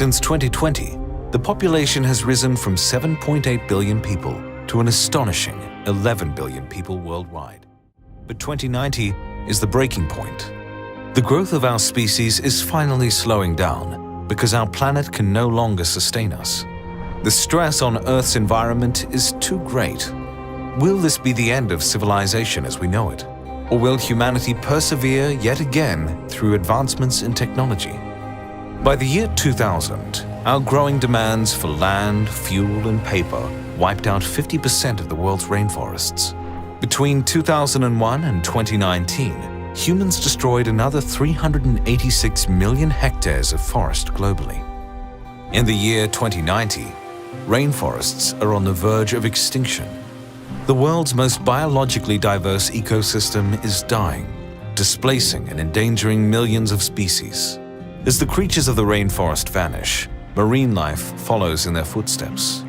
Since 2020, the population has risen from 7.8 billion people to an astonishing 11 billion people worldwide. But 2090 is the breaking point. The growth of our species is finally slowing down because our planet can no longer sustain us. The stress on Earth's environment is too great. Will this be the end of civilization as we know it? Or will humanity persevere yet again through advancements in technology? By the year 2000, our growing demands for land, fuel, and paper wiped out 50% of the world's rainforests. Between 2001 and 2019, humans destroyed another 386 million hectares of forest globally. In the year 2090, rainforests are on the verge of extinction. The world's most biologically diverse ecosystem is dying, displacing and endangering millions of species. As the creatures of the rainforest vanish, marine life follows in their footsteps.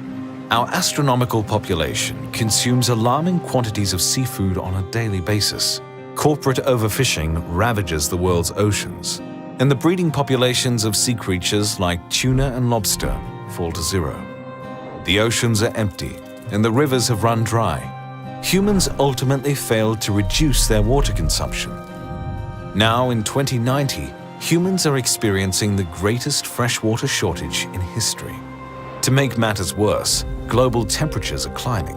Our astronomical population consumes alarming quantities of seafood on a daily basis. Corporate overfishing ravages the world's oceans, and the breeding populations of sea creatures like tuna and lobster fall to zero. The oceans are empty, and the rivers have run dry. Humans ultimately failed to reduce their water consumption. Now, in 2090, humans are experiencing the greatest freshwater shortage in history. To make matters worse, global temperatures are climbing.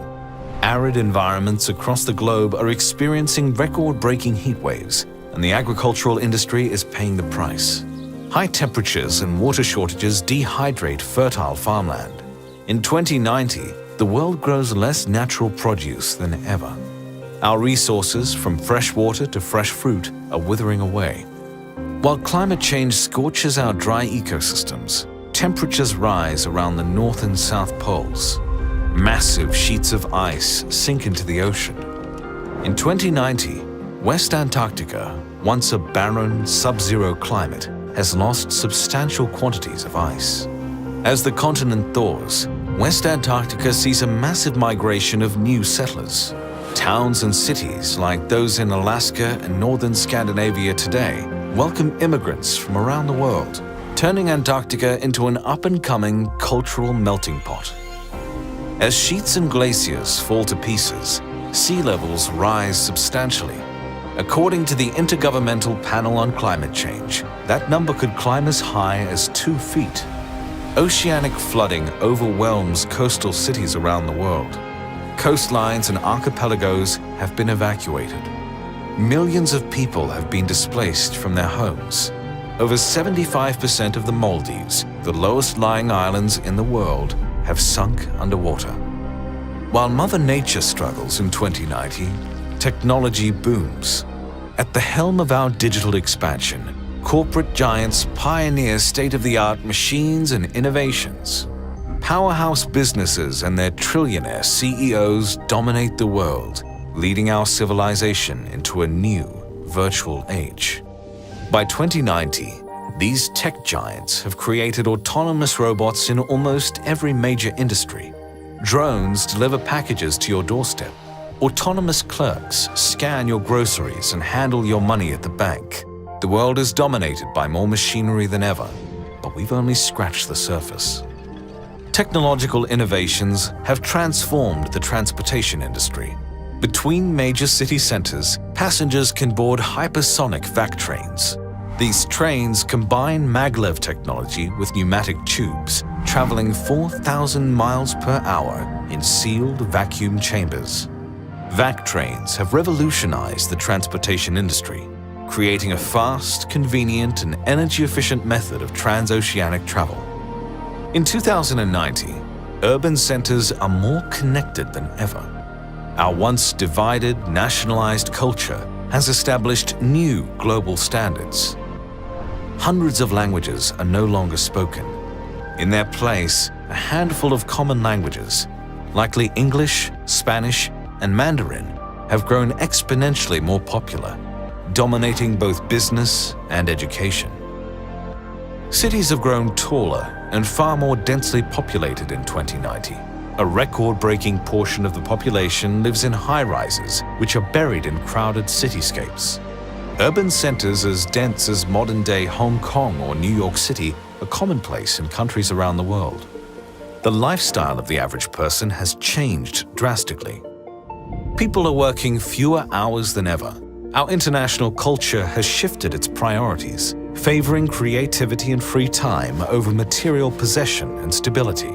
Arid environments across the globe are experiencing record-breaking heat waves, and the agricultural industry is paying the price. High temperatures and water shortages dehydrate fertile farmland. In 2090, the world grows less natural produce than ever. Our resources, from fresh water to fresh fruit, are withering away. While climate change scorches our dry ecosystems, temperatures rise around the North and South Poles. Massive sheets of ice sink into the ocean. In 2090, West Antarctica, once a barren, sub-zero climate, has lost substantial quantities of ice. As the continent thaws, West Antarctica sees a massive migration of new settlers. Towns and cities like those in Alaska and northern Scandinavia today welcome immigrants from around the world, turning Antarctica into an up-and-coming cultural melting pot. As sheets and glaciers fall to pieces, sea levels rise substantially. According to the Intergovernmental Panel on Climate Change, that number could climb as high as 2 feet. Oceanic flooding overwhelms coastal cities around the world. Coastlines and archipelagos have been evacuated. Millions of people have been displaced from their homes. Over 75% of the Maldives, the lowest-lying islands in the world, have sunk underwater. While Mother Nature struggles in 2090, technology booms. At the helm of our digital expansion, corporate giants pioneer state-of-the-art machines and innovations. Powerhouse businesses and their trillionaire CEOs dominate the world, leading our civilization into a new virtual age. By 2090, these tech giants have created autonomous robots in almost every major industry. Drones deliver packages to your doorstep. Autonomous clerks scan your groceries and handle your money at the bank. The world is dominated by more machinery than ever, but we've only scratched the surface. Technological innovations have transformed the transportation industry. Between major city centers, passengers can board hypersonic vac trains. These trains combine maglev technology with pneumatic tubes, traveling 4,000 miles per hour in sealed vacuum chambers. Vac trains have revolutionized the transportation industry, creating a fast, convenient, and energy-efficient method of transoceanic travel. In 2090, urban centers are more connected than ever. Our once divided, nationalized culture has established new global standards. Hundreds of languages are no longer spoken. In their place, a handful of common languages, likely English, Spanish, and Mandarin, have grown exponentially more popular, dominating both business and education. Cities have grown taller and far more densely populated in 2090. A record-breaking portion of the population lives in high-rises, which are buried in crowded cityscapes. Urban centers as dense as modern-day Hong Kong or New York City are a commonplace in countries around the world. The lifestyle of the average person has changed drastically. People are working fewer hours than ever. Our international culture has shifted its priorities, favoring creativity and free time over material possession and stability.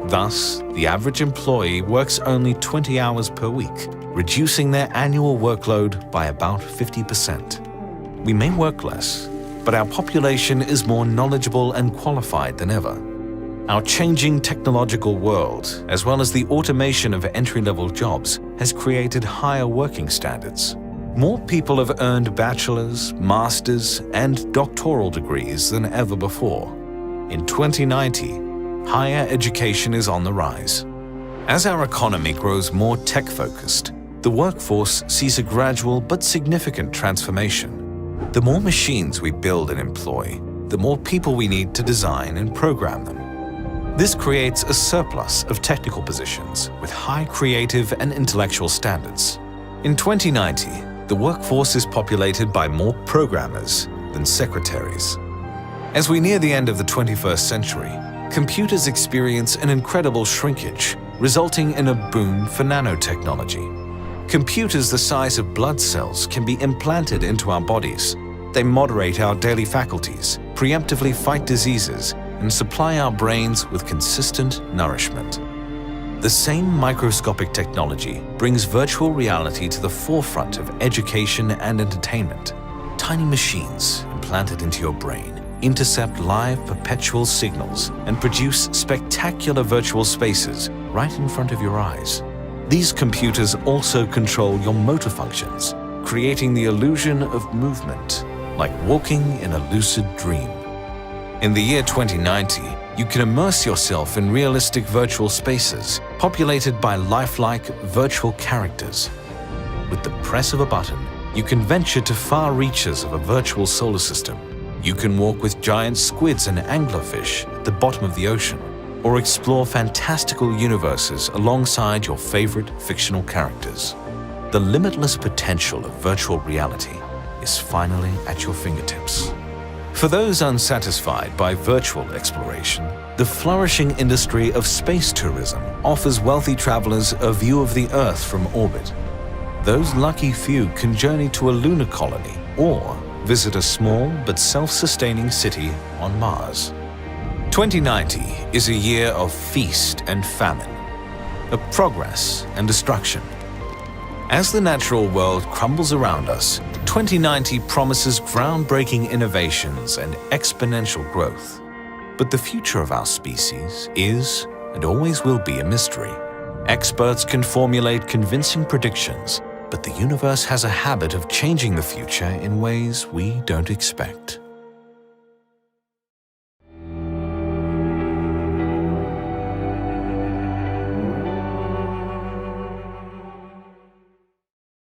Thus, the average employee works only 20 hours per week, reducing their annual workload by about 50%. We may work less, but our population is more knowledgeable and qualified than ever. Our changing technological world, as well as the automation of entry-level jobs, has created higher working standards. More people have earned bachelor's, master's, and doctoral degrees than ever before. In 2090, higher education is on the rise. As our economy grows more tech-focused, the workforce sees a gradual but significant transformation. The more machines we build and employ, the more people we need to design and program them. This creates a surplus of technical positions with high creative and intellectual standards. In 2090, the workforce is populated by more programmers than secretaries. As we near the end of the 21st century, computers experience an incredible shrinkage, resulting in a boom for nanotechnology. Computers the size of blood cells can be implanted into our bodies. They moderate our daily faculties, preemptively fight diseases, and supply our brains with consistent nourishment. The same microscopic technology brings virtual reality to the forefront of education and entertainment. Tiny machines implanted into your brain intercept live perpetual signals and produce spectacular virtual spaces right in front of your eyes. These computers also control your motor functions, creating the illusion of movement, like walking in a lucid dream. In the year 2090, you can immerse yourself in realistic virtual spaces populated by lifelike virtual characters. With the press of a button, you can venture to far reaches of a virtual solar system. You can walk with giant squids and anglerfish at the bottom of the ocean, or explore fantastical universes alongside your favorite fictional characters. The limitless potential of virtual reality is finally at your fingertips. For those unsatisfied by virtual exploration, the flourishing industry of space tourism offers wealthy travelers a view of the Earth from orbit. Those lucky few can journey to a lunar colony or visit a small but self-sustaining city on Mars. 2090 is a year of feast and famine, of progress and destruction. As the natural world crumbles around us, 2090 promises groundbreaking innovations and exponential growth. But the future of our species is, and always will be, a mystery. Experts can formulate convincing predictions, but the universe has a habit of changing the future in ways we don't expect.